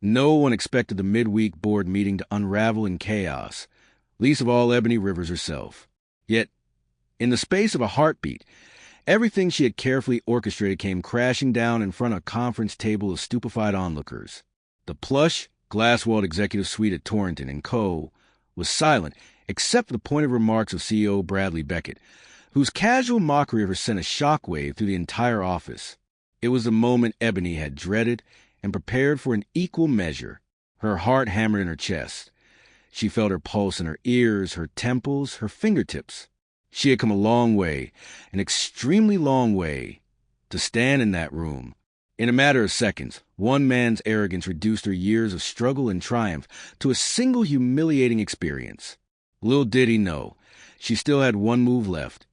No one expected the midweek board meeting to unravel in chaos, least of all Ebony Rivers herself. Yet, in the space of a heartbeat, everything she had carefully orchestrated came crashing down in front of a conference table of stupefied onlookers. The plush, glass-walled executive suite at Torrington & Co. was silent except for the pointed remarks of CEO Bradley Beckett, whose casual mockery of her sent a shockwave through the entire office. It was the moment Ebony had dreaded and prepared for in equal measure. Her heart hammered in her chest. She felt her pulse in her ears, her temples, her fingertips. She had come a long way, an extremely long way, to stand in that room. In a matter of seconds, one man's arrogance reduced her years of struggle and triumph to a single humiliating experience. Little did he know, she still had one move left,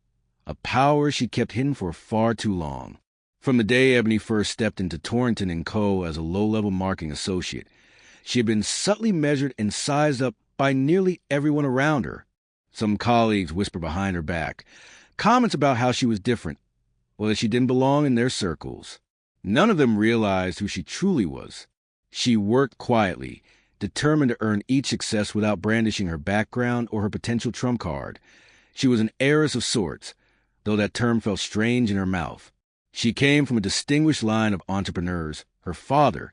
a power she kept hidden for far too long. From the day Ebony first stepped into Torrington & Co. as a low-level marketing associate, she had been subtly measured and sized up by nearly everyone around her. Some colleagues whispered behind her back, comments about how she was different, or that she didn't belong in their circles. None of them realized who she truly was. She worked quietly, determined to earn each success without brandishing her background or her potential trump card. She was an heiress of sorts, though that term felt strange in her mouth. She came from a distinguished line of entrepreneurs. Her father,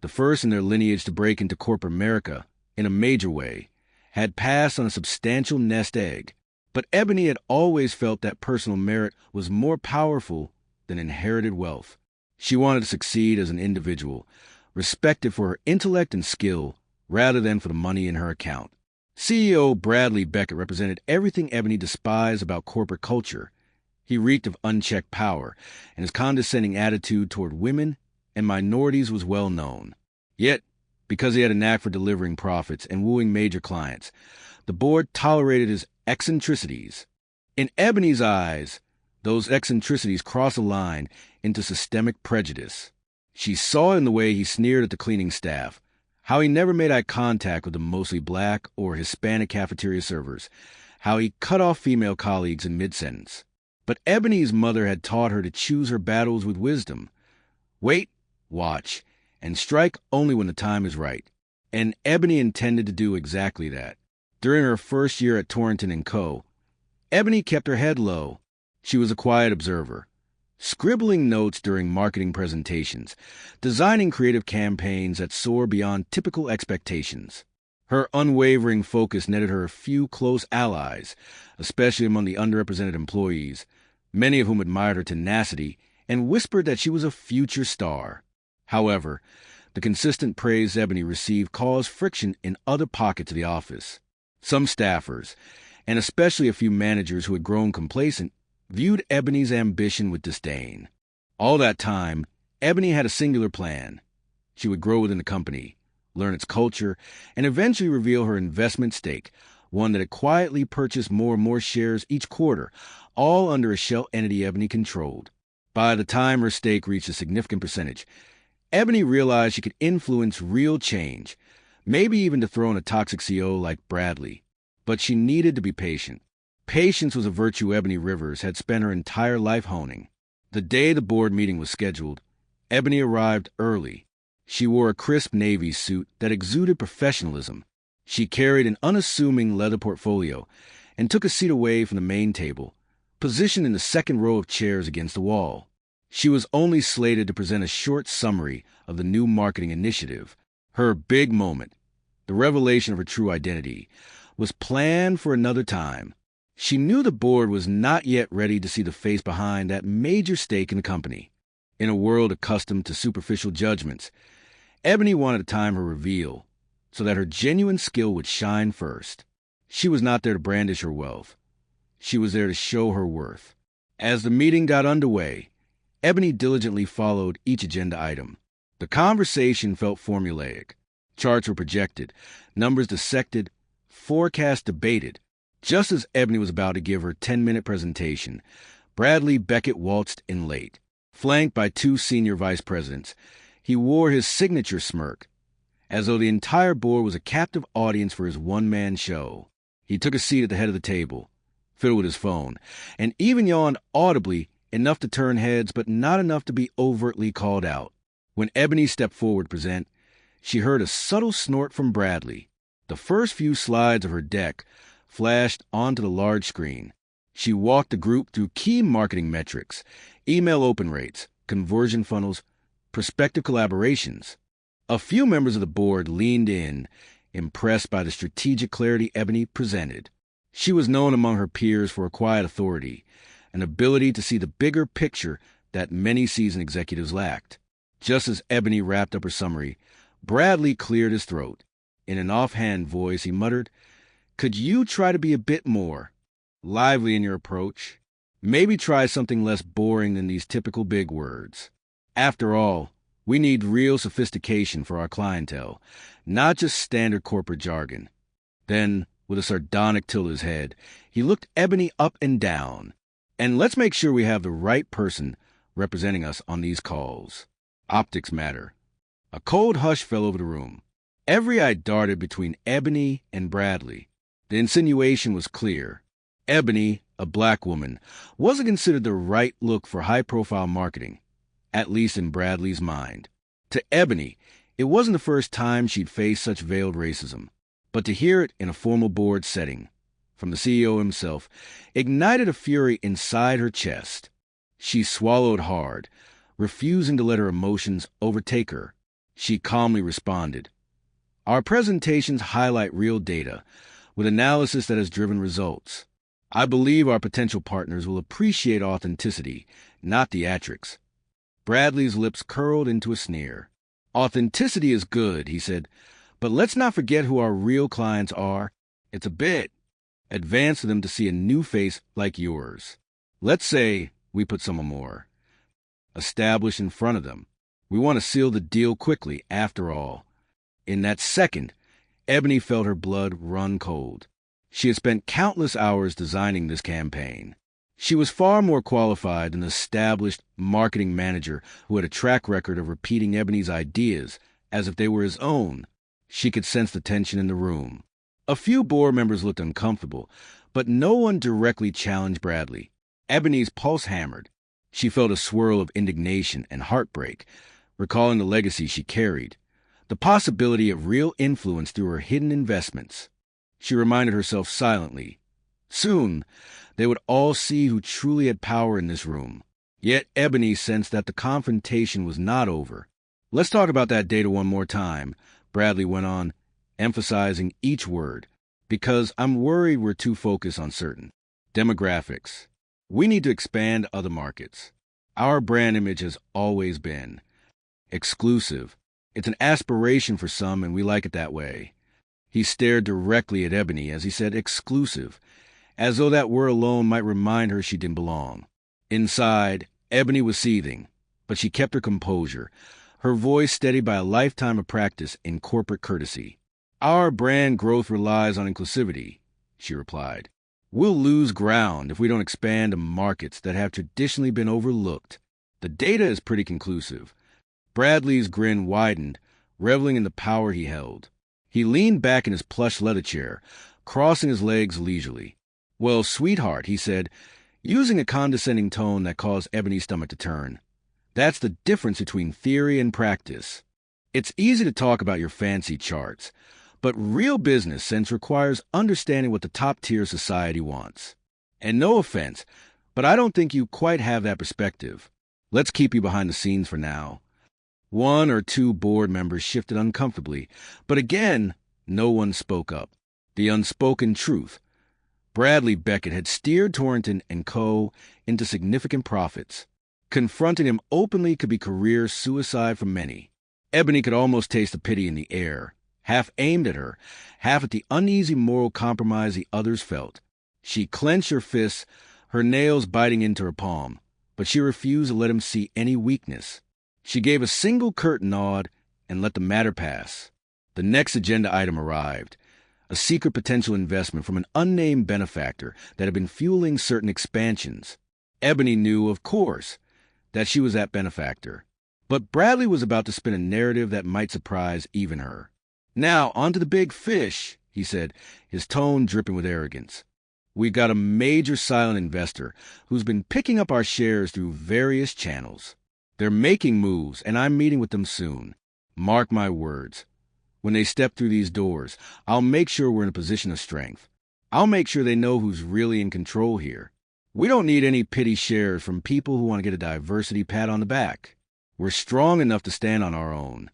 the first in their lineage to break into corporate America in a major way, had passed on a substantial nest egg. But Ebony had always felt that personal merit was more powerful than inherited wealth. She wanted to succeed as an individual, respected for her intellect and skill, rather than for the money in her account. CEO Bradley Beckett represented everything Ebony despised about corporate culture. He reeked of unchecked power, and his condescending attitude toward women and minorities was well known. Yet, because he had a knack for delivering profits and wooing major clients, the board tolerated his eccentricities. In Ebony's eyes, those eccentricities crossed a line into systemic prejudice. She saw in the way he sneered at the cleaning staff, how he never made eye contact with the mostly black or Hispanic cafeteria servers, how he cut off female colleagues in mid-sentence. But Ebony's mother had taught her to choose her battles with wisdom. Wait, watch, and strike only when the time is right. And Ebony intended to do exactly that. During her first year at Torrington & Co., Ebony kept her head low. She was a quiet observer, scribbling notes during marketing presentations, designing creative campaigns that soar beyond typical expectations. Her unwavering focus netted her a few close allies, especially among the underrepresented employees, many of whom admired her tenacity and whispered that she was a future star. However, the consistent praise Ebony received caused friction in other pockets of the office. Some staffers, and especially a few managers who had grown complacent, viewed Ebony's ambition with disdain. All that time, Ebony had a singular plan. She would grow within the company, learn its culture, and eventually reveal her investment stake, one that had quietly purchased more and more shares each quarter, all under a shell entity Ebony controlled. By the time her stake reached a significant percentage, Ebony realized she could influence real change, maybe even dethrone a toxic CEO like Bradley. But she needed to be patient. Patience was a virtue Ebony Rivers had spent her entire life honing. The day the board meeting was scheduled, Ebony arrived early. She wore a crisp navy suit that exuded professionalism. She carried an unassuming leather portfolio and took a seat away from the main table, positioned in the second row of chairs against the wall. She was only slated to present a short summary of the new marketing initiative. Her big moment, the revelation of her true identity, was planned for another time. She knew the board was not yet ready to see the face behind that major stake in the company. In a world accustomed to superficial judgments, Ebony wanted to time her reveal so that her genuine skill would shine first. She was not there to brandish her wealth. She was there to show her worth. As the meeting got underway, Ebony diligently followed each agenda item. The conversation felt formulaic. Charts were projected, numbers dissected, forecasts debated. Just as Ebony was about to give her 10-minute presentation, Bradley Beckett waltzed in late. Flanked by two senior vice presidents, he wore his signature smirk, as though the entire board was a captive audience for his one-man show. He took a seat at the head of the table, fiddled with his phone, and even yawned audibly, enough to turn heads but not enough to be overtly called out. When Ebony stepped forward to present, she heard a subtle snort from Bradley. The first few slides of her deck flashed onto the large screen. She walked the group through key marketing metrics, email open rates, conversion funnels, prospective collaborations. A few members of the board leaned in, impressed by the strategic clarity Ebony presented. She was known among her peers for a quiet authority, an ability to see the bigger picture that many seasoned executives lacked. Just as Ebony wrapped up her summary, Bradley cleared his throat. In an offhand voice, he muttered, "Could you try to be a bit more lively in your approach? Maybe try something less boring than these typical big words. After all, we need real sophistication for our clientele, not just standard corporate jargon." Then, with a sardonic tilt of his head, he looked Ebony up and down. "And let's make sure we have the right person representing us on these calls. Optics matter." A cold hush fell over the room. Every eye darted between Ebony and Bradley. The insinuation was clear. Ebony, a black woman, wasn't considered the right look for high-profile marketing, at least in Bradley's mind. To Ebony, it wasn't the first time she'd faced such veiled racism, but to hear it in a formal board setting, from the CEO himself, ignited a fury inside her chest. She swallowed hard, refusing to let her emotions overtake her. She calmly responded, "Our presentations highlight real data, with analysis that has driven results. I believe our potential partners will appreciate authenticity, not theatrics." Bradley's lips curled into a sneer. "Authenticity is good," he said, "but let's not forget who our real clients are. It's a bit advanced for them to see a new face like yours. Let's say we put someone more established in front of them. We want to seal the deal quickly, after all." In that second, Ebony felt her blood run cold. She had spent countless hours designing this campaign. She was far more qualified than the established marketing manager who had a track record of repeating Ebony's ideas as if they were his own. She could sense the tension in the room. A few board members looked uncomfortable, but no one directly challenged Bradley. Ebony's pulse hammered. She felt a swirl of indignation and heartbreak, recalling the legacy she carried, the possibility of real influence through her hidden investments. She reminded herself silently. Soon, they would all see who truly had power in this room. Yet Ebony sensed that the confrontation was not over. "Let's talk about that data one more time," Bradley went on, emphasizing each word, "because I'm worried we're too focused on certain demographics. We need to expand other markets. Our brand image has always been exclusive. It's an aspiration for some, and we like it that way." He stared directly at Ebony as he said exclusive, as though that word alone might remind her she didn't belong. Inside, Ebony was seething, but she kept her composure, her voice steadied by a lifetime of practice in corporate courtesy. "Our brand growth relies on inclusivity," she replied. "We'll lose ground if we don't expand to markets that have traditionally been overlooked. The data is pretty conclusive." Bradley's grin widened, reveling in the power he held. He leaned back in his plush leather chair, crossing his legs leisurely. "Well, sweetheart," he said, using a condescending tone that caused Ebony's stomach to turn, "that's the difference between theory and practice. It's easy to talk about your fancy charts, but real business sense requires understanding what the top-tier society wants. And no offense, but I don't think you quite have that perspective. Let's keep you behind the scenes for now." One or two board members shifted uncomfortably, but again, no one spoke up. The unspoken truth. Bradley Beckett had steered Torrington & Co. into significant profits. Confronting him openly could be career suicide for many. Ebony could almost taste the pity in the air, half aimed at her, half at the uneasy moral compromise the others felt. She clenched her fists, her nails biting into her palm, but she refused to let him see any weakness. She gave a single curt nod and let the matter pass. The next agenda item arrived, a secret potential investment from an unnamed benefactor that had been fueling certain expansions. Ebony knew, of course, that she was that benefactor, but Bradley was about to spin a narrative that might surprise even her. "Now, on to the big fish," he said, his tone dripping with arrogance. "We've got a major silent investor who's been picking up our shares through various channels. They're making moves, and I'm meeting with them soon. Mark my words, When they step through these doors, I'll make sure we're in a position of strength. I'll make sure they know who's really in control here. We don't need any pity shares from people who want to get a diversity pat on the back. We're strong enough to stand on our own."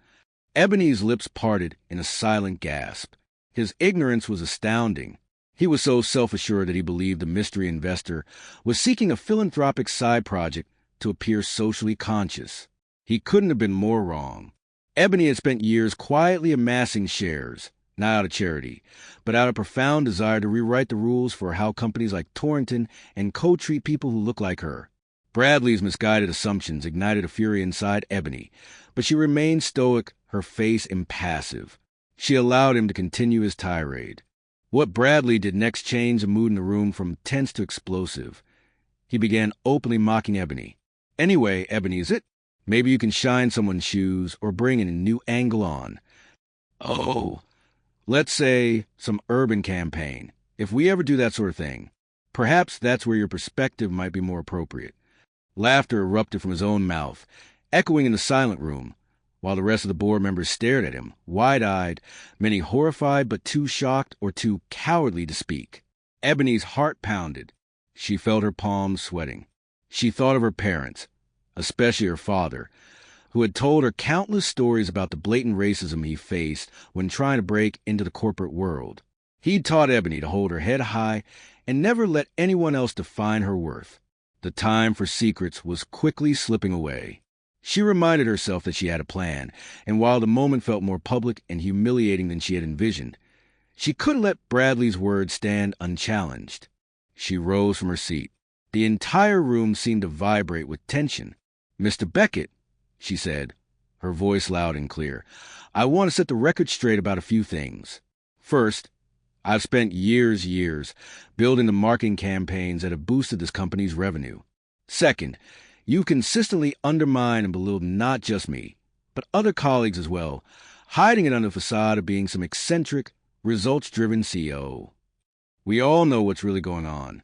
Ebony's lips parted in a silent gasp. His ignorance was astounding. He was so self-assured that he believed the mystery investor was seeking a philanthropic side project to appear socially conscious. He couldn't have been more wrong. Ebony had spent years quietly amassing shares, not out of charity, but out of profound desire to rewrite the rules for how companies like Torrington and Co. treat people who look like her. Bradley's misguided assumptions ignited a fury inside Ebony, but she remained stoic, her face impassive. She allowed him to continue his tirade. What Bradley did next changed the mood in the room from tense to explosive. He began openly mocking Ebony. "Anyway, Ebony, is it? Maybe you can shine someone's shoes or bring in a new angle on. Oh, let's say some urban campaign. If we ever do that sort of thing, perhaps that's where your perspective might be more appropriate." Laughter erupted from his own mouth, echoing in the silent room, while the rest of the board members stared at him, wide-eyed, many horrified but too shocked or too cowardly to speak. Ebony's heart pounded. She felt her palms sweating. She thought of her parents, especially her father, who had told her countless stories about the blatant racism he faced when trying to break into the corporate world. He'd taught Ebony to hold her head high and never let anyone else define her worth. The time for secrets was quickly slipping away. She reminded herself that she had a plan, and while the moment felt more public and humiliating than she had envisioned, she couldn't let Bradley's words stand unchallenged. She rose from her seat. The entire room seemed to vibrate with tension. "Mr. Beckett," she said, her voice loud and clear, "I want to set the record straight about a few things. First, I've spent years building the marketing campaigns that have boosted this company's revenue. Second, you've consistently undermined and belittled not just me, but other colleagues as well, hiding it under the facade of being some eccentric, results-driven CEO. We all know what's really going on."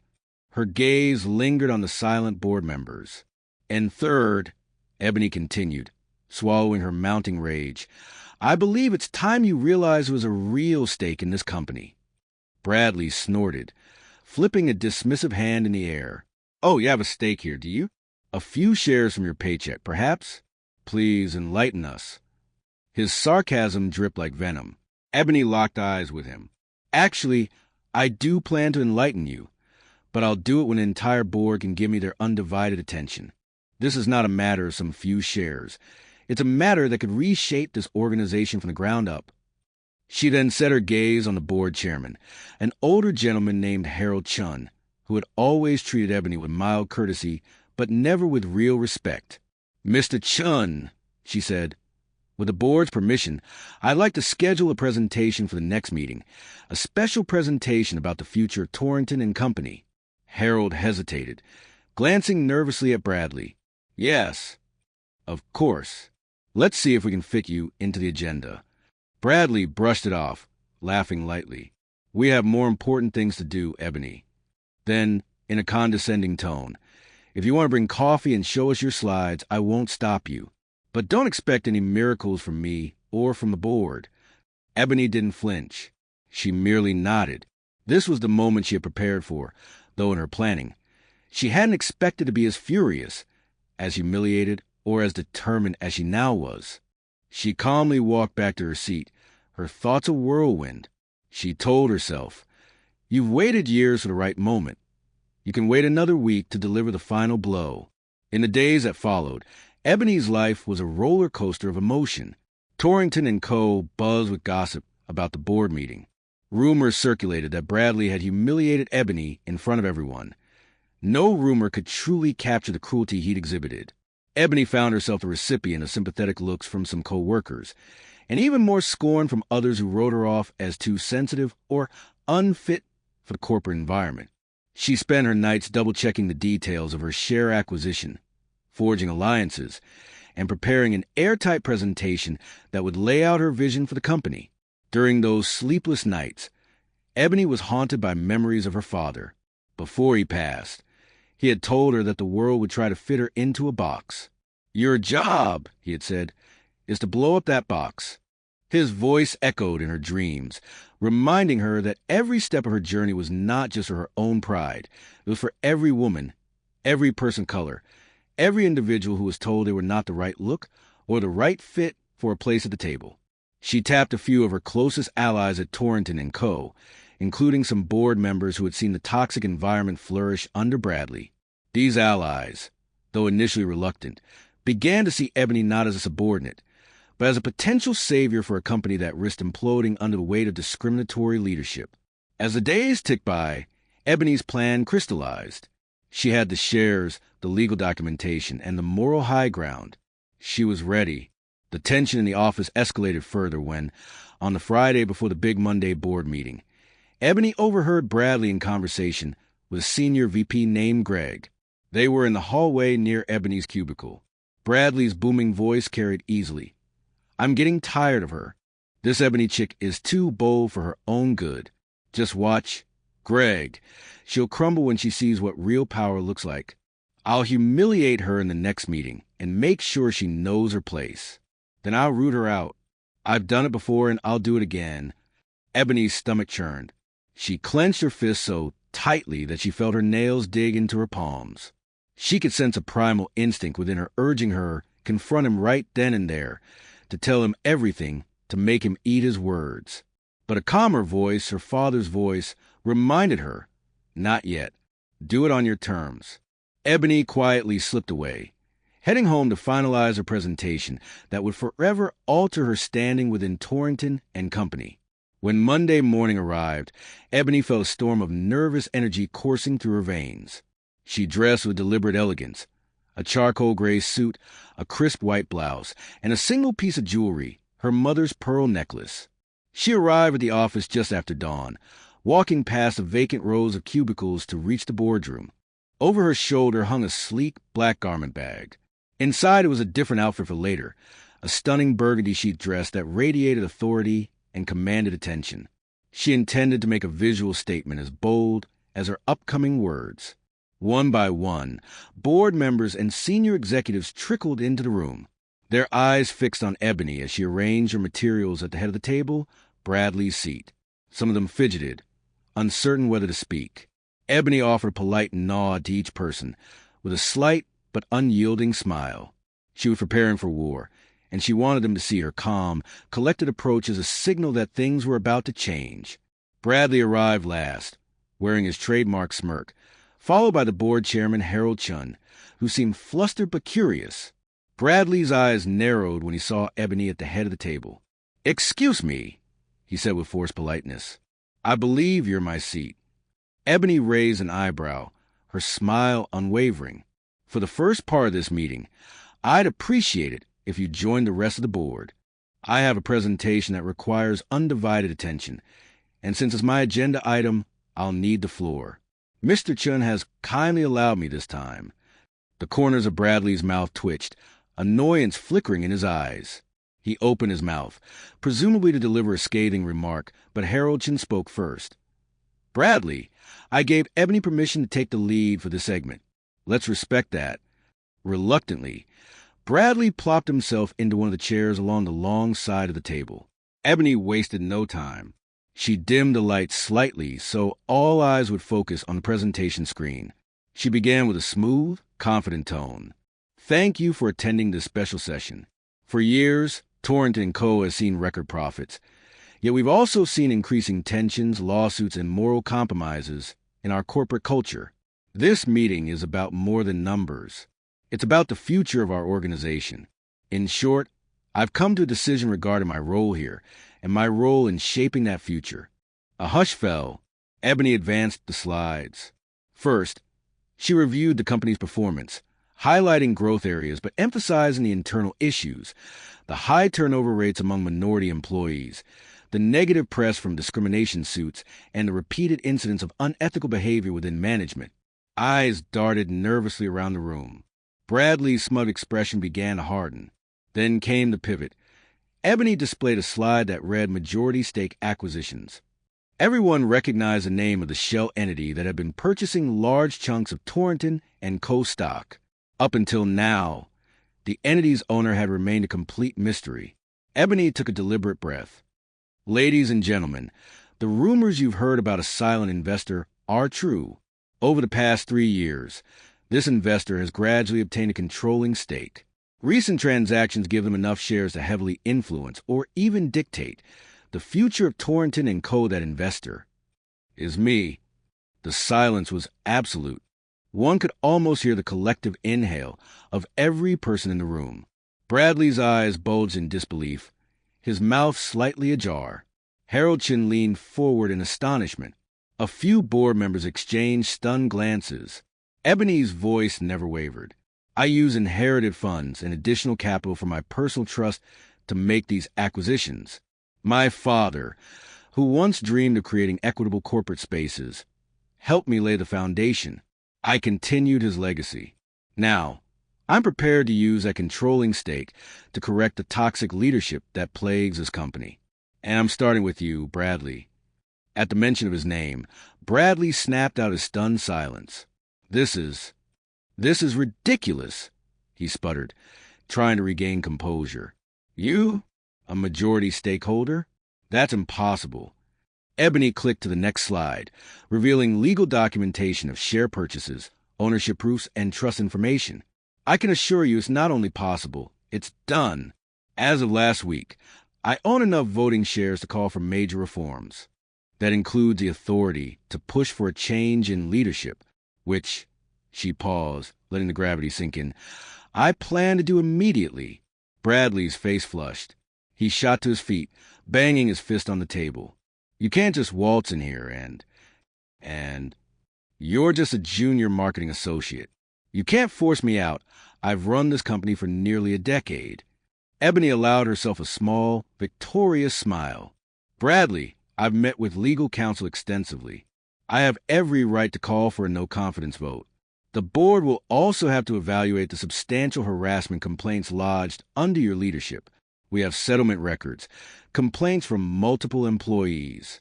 Her gaze lingered on the silent board members. "And third," Ebony continued, swallowing her mounting rage, "I believe it's time you realize there was a real stake in this company." Bradley snorted, flipping a dismissive hand in the air. "Oh, you have a stake here, do you? A few shares from your paycheck, perhaps? Please enlighten us." His sarcasm dripped like venom. Ebony locked eyes with him. "Actually, I do plan to enlighten you, but I'll do it when an entire board can give me their undivided attention. This is not a matter of some few shares. It's a matter that could reshape this organization from the ground up." She then set her gaze on the board chairman, an older gentleman named Harold Chun, who had always treated Ebony with mild courtesy, but never with real respect. "Mr. Chun," she said, "with the board's permission, I'd like to schedule a presentation for the next meeting, a special presentation about the future of Torrington and Company." Harold hesitated, glancing nervously at Bradley. "Yes, of course. Let's see if we can fit you into the agenda." Bradley brushed it off, laughing lightly. "We have more important things to do, Ebony." Then, in a condescending tone, "If you want to bring coffee and show us your slides, I won't stop you. But don't expect any miracles from me or from the board." Ebony didn't flinch. She merely nodded. This was the moment she had prepared for, though in her planning, she hadn't expected to be as furious, as humiliated, or as determined as she now was. She calmly walked back to her seat, her thoughts a whirlwind. She told herself, "You've waited years for the right moment. You can wait another week to deliver the final blow." In the days that followed, Ebony's life was a roller coaster of emotion. Torrington and Co. buzzed with gossip about the board meeting. Rumors circulated that Bradley had humiliated Ebony in front of everyone. No rumor could truly capture the cruelty he'd exhibited. Ebony found herself the recipient of sympathetic looks from some co-workers, and even more scorn from others who wrote her off as too sensitive or unfit for the corporate environment. She spent her nights double-checking the details of her share acquisition, forging alliances, and preparing an airtight presentation that would lay out her vision for the company. During those sleepless nights, Ebony was haunted by memories of her father. Before he passed, he had told her that the world would try to fit her into a box. "Your job," he had said, "is to blow up that box, His voice echoed in her dreams, reminding her that every step of her journey was not just for her own pride. It was for every woman, every person of color, every individual who was told they were not the right look or the right fit for a place at the table. She tapped a few of her closest allies at Torrington and Co., including some board members who had seen the toxic environment flourish under Bradley. These allies, though initially reluctant, began to see Ebony not as a subordinate, but as a potential savior for a company that risked imploding under the weight of discriminatory leadership. As the days ticked by, Ebony's plan crystallized. She had the shares, the legal documentation, and the moral high ground. She was ready. The tension in the office escalated further when, on the Friday before the big Monday board meeting, Ebony overheard Bradley in conversation with a senior VP named Greg. They were in the hallway near Ebony's cubicle. Bradley's booming voice carried easily. "I'm getting tired of her. This Ebony chick is too bold for her own good. Just watch. Greg. She'll crumble when she sees what real power looks like. I'll humiliate her in the next meeting and make sure she knows her place. Then I'll root her out. I've done it before and I'll do it again." Ebony's stomach churned. She clenched her fist so tightly that she felt her nails dig into her palms. She could sense a primal instinct within her urging her confront him right then and there, to tell him everything, to make him eat his words. But a calmer voice, her father's voice, reminded her, "Not yet. Do it on your terms." Ebony quietly slipped away, heading home to finalize a presentation that would forever alter her standing within Torrington and Company. When Monday morning arrived, Ebony felt a storm of nervous energy coursing through her veins. She dressed with deliberate elegance, a charcoal gray suit, a crisp white blouse, and a single piece of jewelry, her mother's pearl necklace. She arrived at the office just after dawn, walking past the vacant rows of cubicles to reach the boardroom. Over her shoulder hung a sleek black garment bag. Inside it was a different outfit for later, a stunning burgundy sheath dress that radiated authority and commanded attention. She intended to make a visual statement as bold as her upcoming words. One by one, board members and senior executives trickled into the room, their eyes fixed on Ebony as she arranged her materials at the head of the table, Bradley's seat. Some of them fidgeted, uncertain whether to speak. Ebony offered a polite nod to each person, with a slight but unyielding smile. She was preparing for war, and she wanted them to see her calm, collected approach as a signal that things were about to change. Bradley arrived last, wearing his trademark smirk, followed by the board chairman Harold Chun, who seemed flustered but curious. Bradley's eyes narrowed when he saw Ebony at the head of the table. "Excuse me," he said with forced politeness. "I believe you're my seat." Ebony raised an eyebrow, her smile unwavering. "For the first part of this meeting, I'd appreciate it if you joined the rest of the board. I have a presentation that requires undivided attention, and since it's my agenda item, I'll need the floor. Mr. Chun has kindly allowed me this time." The corners of Bradley's mouth twitched, annoyance flickering in his eyes. He opened his mouth, presumably to deliver a scathing remark, but Harold Chun spoke first. "Bradley, I gave Ebony permission to take the lead for this segment. Let's respect that." Reluctantly, Bradley plopped himself into one of the chairs along the long side of the table. Ebony wasted no time. She dimmed the light slightly so all eyes would focus on the presentation screen. She began with a smooth, confident tone. "Thank you for attending this special session. For years, Torrington & Co. has seen record profits. Yet we've also seen increasing tensions, lawsuits, and moral compromises in our corporate culture. This meeting is about more than numbers. It's about the future of our organization. In short, I've come to a decision regarding my role here, and my role in shaping that future." A hush fell. Ebony advanced the slides. First, she reviewed the company's performance, highlighting growth areas but emphasizing the internal issues, the high turnover rates among minority employees, the negative press from discrimination suits, and the repeated incidents of unethical behavior within management. Eyes darted nervously around the room. Bradley's smug expression began to harden. Then came the pivot. Ebony displayed a slide that read majority stake acquisitions. Everyone recognized the name of the shell entity that had been purchasing large chunks of Torrington & Co. stock. Up until now, the entity's owner had remained a complete mystery. Ebony took a deliberate breath. Ladies and gentlemen, the rumors you've heard about a silent investor are true. Over the past 3 years, this investor has gradually obtained a controlling stake. Recent transactions give them enough shares to heavily influence or even dictate the future of Torrington and Co. That investor is me. The silence was absolute. One could almost hear the collective inhale of every person in the room. Bradley's eyes bulged in disbelief, his mouth slightly ajar. Harold Chin leaned forward in astonishment. A few board members exchanged stunned glances. Ebony's voice never wavered. I use inherited funds and additional capital from my personal trust to make these acquisitions. My father, who once dreamed of creating equitable corporate spaces, helped me lay the foundation. I continued his legacy. Now, I'm prepared to use that controlling stake to correct the toxic leadership that plagues this company. And I'm starting with you, Bradley. At the mention of his name, Bradley snapped out his stunned silence. This is ridiculous, he sputtered, trying to regain composure. You? A majority stakeholder? That's impossible. Ebony clicked to the next slide, revealing legal documentation of share purchases, ownership proofs, and trust information. I can assure you it's not only possible, it's done. As of last week, I own enough voting shares to call for major reforms. That includes the authority to push for a change in leadership, which, she paused, letting the gravity sink in, I plan to do immediately. Bradley's face flushed. He shot to his feet, banging his fist on the table. You can't just waltz in here and you're just a junior marketing associate. You can't force me out. I've run this company for nearly a decade. Ebony allowed herself a small, victorious smile. Bradley, I've met with legal counsel extensively. I have every right to call for a no-confidence vote. The board will also have to evaluate the substantial harassment complaints lodged under your leadership. We have settlement records, complaints from multiple employees.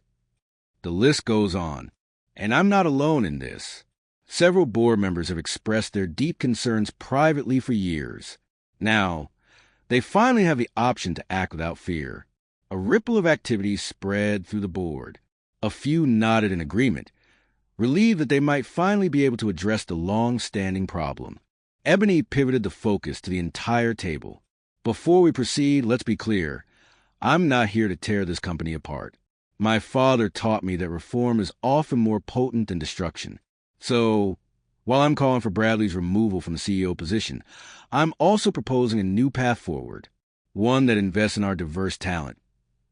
The list goes on, and I'm not alone in this. Several board members have expressed their deep concerns privately for years. Now, they finally have the option to act without fear. A ripple of activity spread through the board. A few nodded in agreement, relieved that they might finally be able to address the long-standing problem. Ebony pivoted the focus to the entire table. Before we proceed, let's be clear. I'm not here to tear this company apart. My father taught me that reform is often more potent than destruction. So, while I'm calling for Bradley's removal from the CEO position, I'm also proposing a new path forward, one that invests in our diverse talent,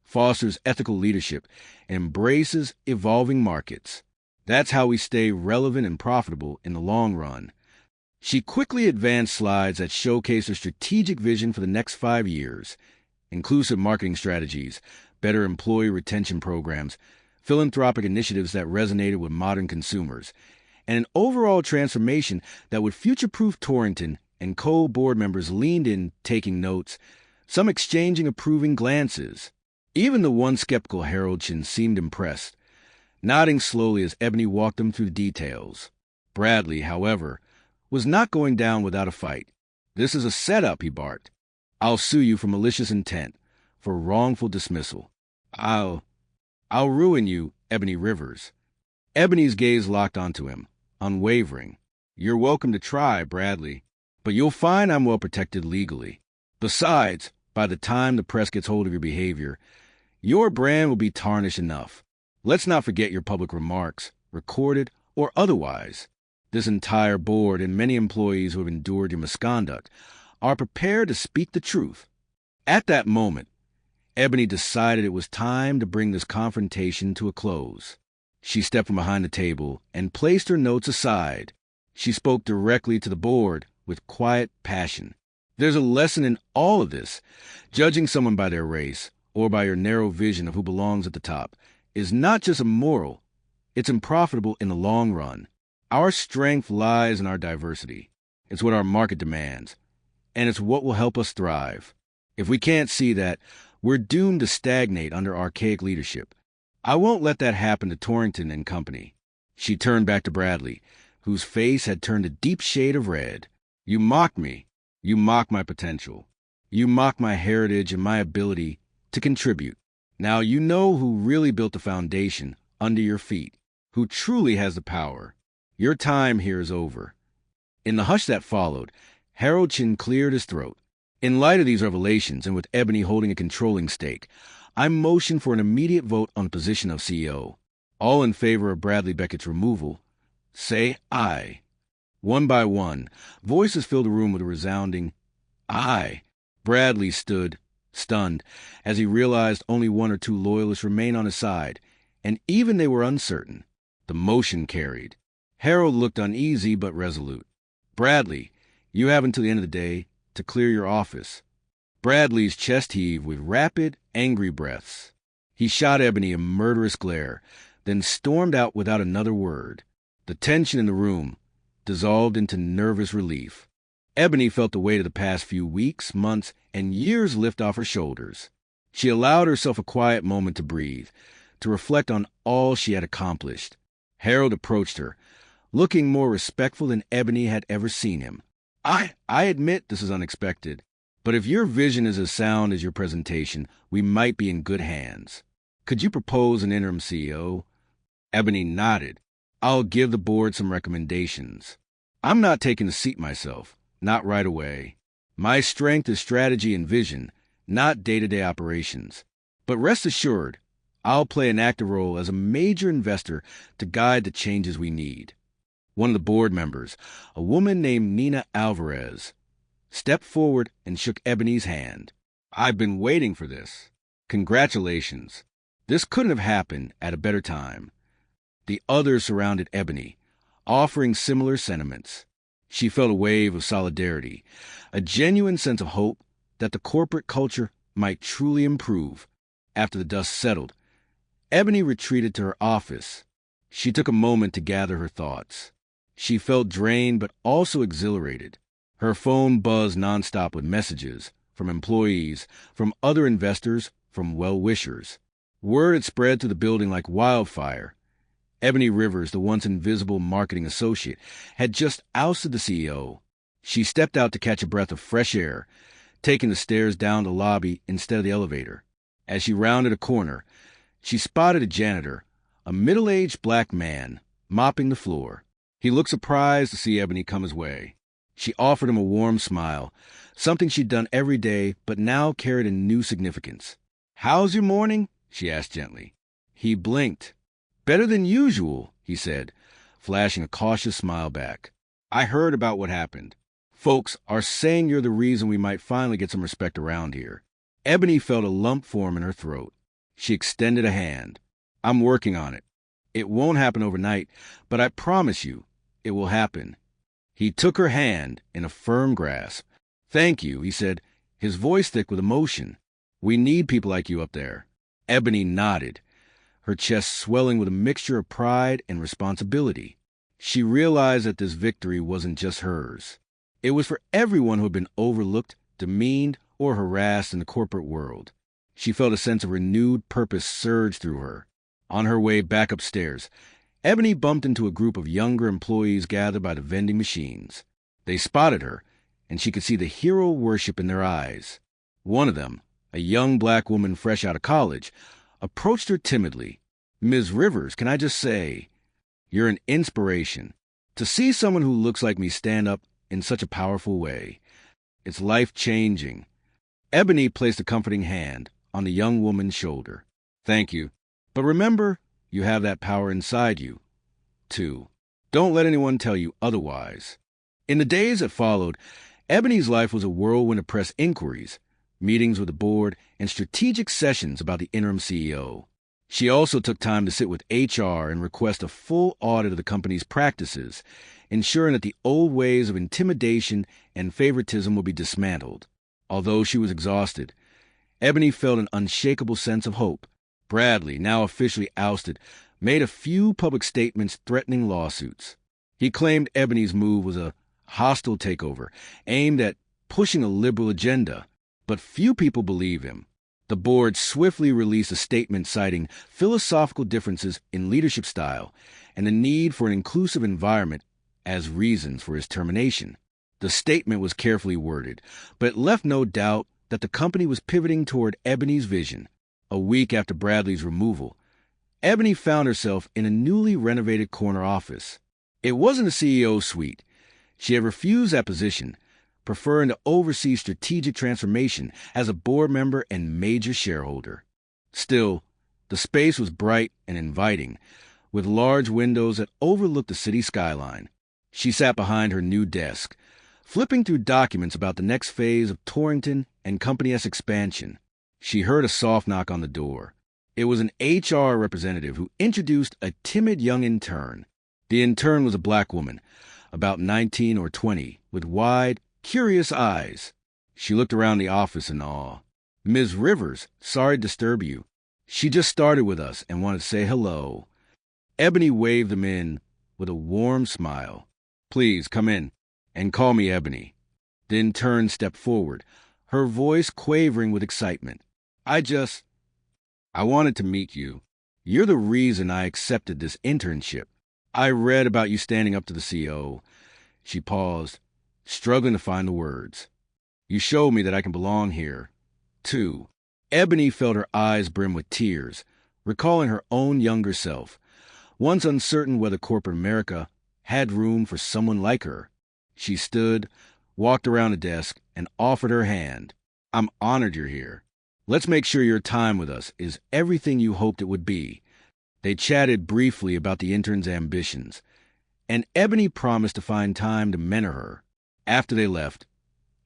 fosters ethical leadership, and embraces evolving markets. That's how we stay relevant and profitable in the long run. She quickly advanced slides that showcase her strategic vision for the next 5 years, inclusive marketing strategies, better employee retention programs, philanthropic initiatives that resonated with modern consumers, and an overall transformation that would future-proof Torrington. And co-board members leaned in, taking notes, some exchanging approving glances. Even the one skeptical Harold Chin seemed impressed, nodding slowly as Ebony walked them through the details. Bradley, however, was not going down without a fight. This is a setup, he barked. I'll sue you for malicious intent, for wrongful dismissal. I'll ruin you, Ebony Rivers. Ebony's gaze locked onto him, unwavering. You're welcome to try, Bradley, but you'll find I'm well protected legally. Besides, by the time the press gets hold of your behavior, your brand will be tarnished enough. Let's not forget your public remarks, recorded or otherwise. This entire board and many employees who have endured your misconduct are prepared to speak the truth. At that moment, Ebony decided it was time to bring this confrontation to a close. She stepped from behind the table and placed her notes aside. She spoke directly to the board with quiet passion. There's a lesson in all of this. Judging someone by their race or by your narrow vision of who belongs at the top is not just immoral, it's unprofitable in the long run. Our strength lies in our diversity. It's what our market demands, and it's what will help us thrive. If we can't see that, we're doomed to stagnate under archaic leadership. I won't let that happen to Torrington and Company. She turned back to Bradley, whose face had turned a deep shade of red. You mocked me. You mocked my potential. You mock my heritage and my ability to contribute. Now you know who really built the foundation under your feet, who truly has the power. Your time here is over." In the hush that followed, Harold Chin cleared his throat. "In light of these revelations, and with Ebony holding a controlling stake, I motion for an immediate vote on the position of CEO. All in favor of Bradley Beckett's removal, say aye." One by one, voices filled the room with a resounding aye. Bradley stood, stunned, as he realized only one or two loyalists remained on his side, and even they were uncertain. The motion carried. Harold looked uneasy but resolute. "Bradley, you have until the end of the day to clear your office." Bradley's chest heaved with rapid, angry breaths. He shot Ebony a murderous glare, then stormed out without another word. The tension in the room dissolved into nervous relief. Ebony felt the weight of the past few weeks, months, and years lift off her shoulders. She allowed herself a quiet moment to breathe, to reflect on all she had accomplished. Harold approached her, looking more respectful than Ebony had ever seen him. I admit this is unexpected, but if your vision is as sound as your presentation, we might be in good hands. Could you propose an interim CEO?" Ebony nodded. "I'll give the board some recommendations. I'm not taking the seat myself, not right away. My strength is strategy and vision, not day-to-day operations. But rest assured, I'll play an active role as a major investor to guide the changes we need." One of the board members, a woman named Nina Alvarez, stepped forward and shook Ebony's hand. "I've been waiting for this. Congratulations. This couldn't have happened at a better time." The others surrounded Ebony, offering similar sentiments. She felt a wave of solidarity, a genuine sense of hope that the corporate culture might truly improve. After the dust settled, Ebony retreated to her office. She took a moment to gather her thoughts. She felt drained but also exhilarated. Her phone buzzed nonstop with messages from employees, from other investors, from well-wishers. Word had spread through the building like wildfire. Ebony Rivers, the once invisible marketing associate, had just ousted the CEO. She stepped out to catch a breath of fresh air, taking the stairs down the lobby instead of the elevator. As she rounded a corner, she spotted a janitor, a middle-aged black man, mopping the floor. He looked surprised to see Ebony come his way. She offered him a warm smile, something she'd done every day but now carried a new significance. "How's your morning?" she asked gently. He blinked. "Better than usual," he said, flashing a cautious smile back. "I heard about what happened. Folks are saying you're the reason we might finally get some respect around here." Ebony felt a lump form in her throat. She extended a hand. "I'm working on it. It won't happen overnight, but I promise you, it will happen." He took her hand in a firm grasp. "Thank you," he said, his voice thick with emotion. "We need people like you up there." Ebony nodded, her chest swelling with a mixture of pride and responsibility. She realized that this victory wasn't just hers. It was for everyone who had been overlooked, demeaned, or harassed in the corporate world. She felt a sense of renewed purpose surge through her. On her way back upstairs, Ebony bumped into a group of younger employees gathered by the vending machines. They spotted her, and she could see the hero worship in their eyes. One of them, a young black woman fresh out of college, approached her timidly. "Ms. Rivers, can I just say, you're an inspiration. To see someone who looks like me stand up in such a powerful way, it's life-changing." Ebony placed a comforting hand on the young woman's shoulder. "Thank you. But remember, you have that power inside you, too. Don't let anyone tell you otherwise." In the days that followed, Ebony's life was a whirlwind of press inquiries, meetings with the board, and strategic sessions about the interim CEO. She also took time to sit with HR and request a full audit of the company's practices, ensuring that the old ways of intimidation and favoritism would be dismantled. Although she was exhausted, Ebony felt an unshakable sense of hope. Bradley, now officially ousted, made a few public statements threatening lawsuits. He claimed Ebony's move was a hostile takeover aimed at pushing a liberal agenda, but few people believe him. The board swiftly released a statement citing philosophical differences in leadership style and the need for an inclusive environment as reasons for his termination. The statement was carefully worded, but it left no doubt that the company was pivoting toward Ebony's vision. A week after Bradley's removal, Ebony found herself in a newly renovated corner office. It wasn't a CEO suite. She had refused that position, preferring to oversee strategic transformation as a board member and major shareholder. Still, the space was bright and inviting, with large windows that overlooked the city skyline. She sat behind her new desk, flipping through documents about the next phase of Torrington and Company S expansion. She heard a soft knock on the door. It was an HR representative who introduced a timid young intern. The intern was a black woman, about 19 or 20, with wide, curious eyes. She looked around the office in awe. "Ms. Rivers, sorry to disturb you. She just started with us and wanted to say hello." Ebony waved them in with a warm smile. "Please, come in, and call me Ebony." The intern stepped forward, her voice quavering with excitement. I wanted to meet you. You're the reason I accepted this internship. I read about you standing up to the CEO." She paused, struggling to find the words. "You showed me that I can belong here, too." Ebony felt her eyes brim with tears, recalling her own younger self, once uncertain whether corporate America had room for someone like her. She stood, walked around the desk, and offered her hand. "I'm honored you're here. Let's make sure your time with us is everything you hoped it would be." They chatted briefly about the intern's ambitions, and Ebony promised to find time to mentor her. After they left,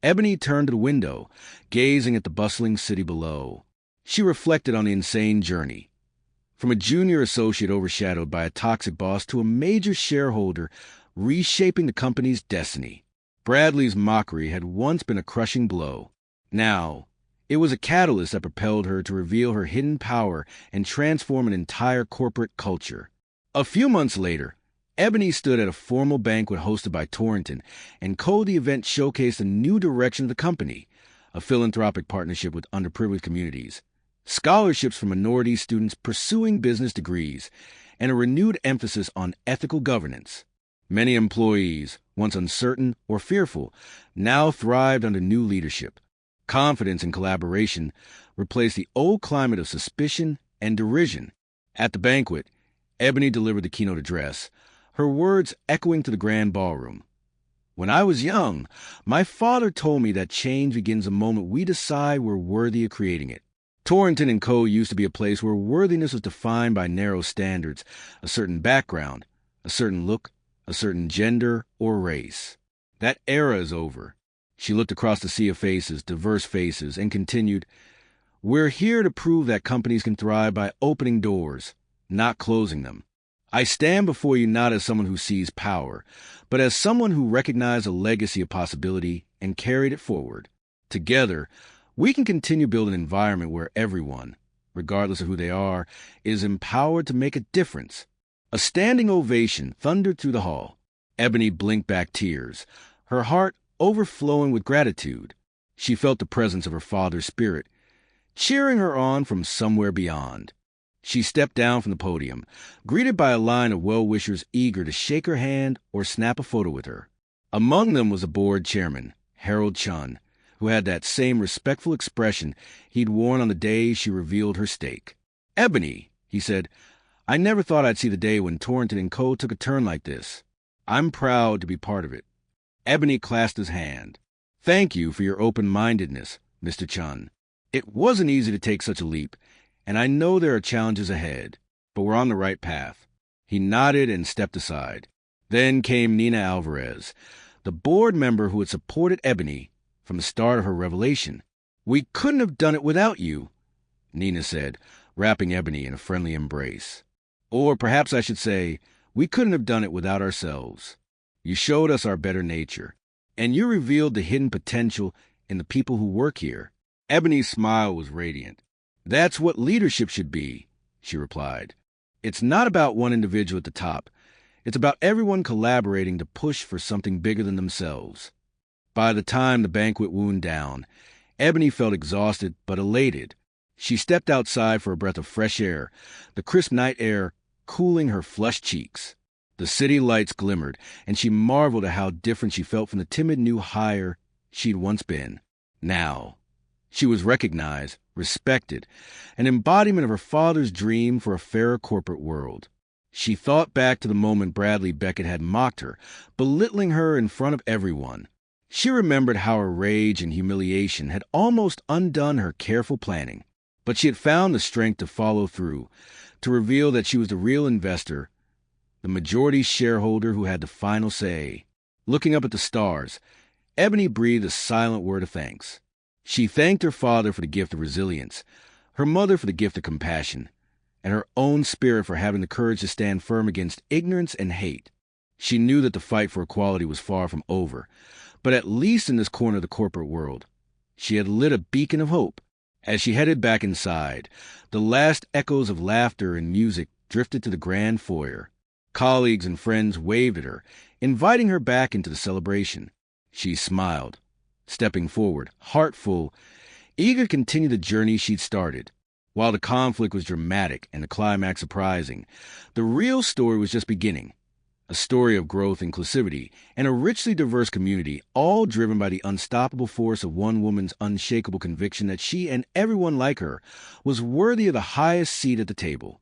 Ebony turned to the window, gazing at the bustling city below. She reflected on the insane journey. From a junior associate overshadowed by a toxic boss to a major shareholder reshaping the company's destiny. Bradley's mockery had once been a crushing blow. Now, it was a catalyst that propelled her to reveal her hidden power and transform an entire corporate culture. A few months later, Ebony stood at a formal banquet hosted by Torrington, and the event showcased a new direction of the company, a philanthropic partnership with underprivileged communities, scholarships for minority students pursuing business degrees, and a renewed emphasis on ethical governance. Many employees, once uncertain or fearful, now thrived under new leadership. Confidence and collaboration replaced the old climate of suspicion and derision. At the banquet, Ebony delivered the keynote address, her words echoing to the grand ballroom. "When I was young, my father told me that change begins the moment we decide we're worthy of creating it. Torrington and Co. used to be a place where worthiness was defined by narrow standards, a certain background, a certain look, a certain gender or race. That era is over." She looked across the sea of faces, diverse faces, and continued, "We're here to prove that companies can thrive by opening doors, not closing them. I stand before you not as someone who sees power, but as someone who recognized a legacy of possibility and carried it forward. Together, we can continue building an environment where everyone, regardless of who they are, is empowered to make a difference." A standing ovation thundered through the hall. Ebony blinked back tears, her heart overflowing with gratitude. She felt the presence of her father's spirit, cheering her on from somewhere beyond. She stepped down from the podium, greeted by a line of well-wishers eager to shake her hand or snap a photo with her. Among them was the board chairman, Harold Chun, who had that same respectful expression he'd worn on the day she revealed her stake. "Ebony," he said, "I never thought I'd see the day when Torrington and Co. took a turn like this. I'm proud to be part of it." Ebony clasped his hand. "Thank you for your open-mindedness, Mr. Chun. It wasn't easy to take such a leap, and I know there are challenges ahead, but we're on the right path." He nodded and stepped aside. Then came Nina Alvarez, the board member who had supported Ebony from the start of her revelation. "We couldn't have done it without you," Nina said, wrapping Ebony in a friendly embrace. "Or perhaps I should say, we couldn't have done it without ourselves. You showed us our better nature, and you revealed the hidden potential in the people who work here." Ebony's smile was radiant. "That's what leadership should be," she replied. "It's not about one individual at the top. It's about everyone collaborating to push for something bigger than themselves." By the time the banquet wound down, Ebony felt exhausted but elated. She stepped outside for a breath of fresh air, the crisp night air cooling her flushed cheeks. The city lights glimmered, and she marveled at how different she felt from the timid new hire she'd once been. Now, She was recognized, respected, an embodiment of her father's dream for a fairer corporate world. She thought back to the moment Bradley Beckett had mocked her, belittling her in front of everyone. She remembered how her rage and humiliation had almost undone her careful planning. But she had found the strength to follow through, to reveal that she was the real investor, the majority shareholder who had the final say. Looking up at the stars, Ebony breathed a silent word of thanks. She thanked her father for the gift of resilience, her mother for the gift of compassion, and her own spirit for having the courage to stand firm against ignorance and hate. She knew that the fight for equality was far from over, but at least in this corner of the corporate world, she had lit a beacon of hope. As she headed back inside, the last echoes of laughter and music drifted to the grand foyer. Colleagues and friends waved at her, inviting her back into the celebration. She smiled, stepping forward, heart full, eager to continue the journey she'd started. While the conflict was dramatic and the climax surprising, the real story was just beginning. A story of growth, inclusivity, and a richly diverse community, all driven by the unstoppable force of one woman's unshakable conviction that she and everyone like her was worthy of the highest seat at the table.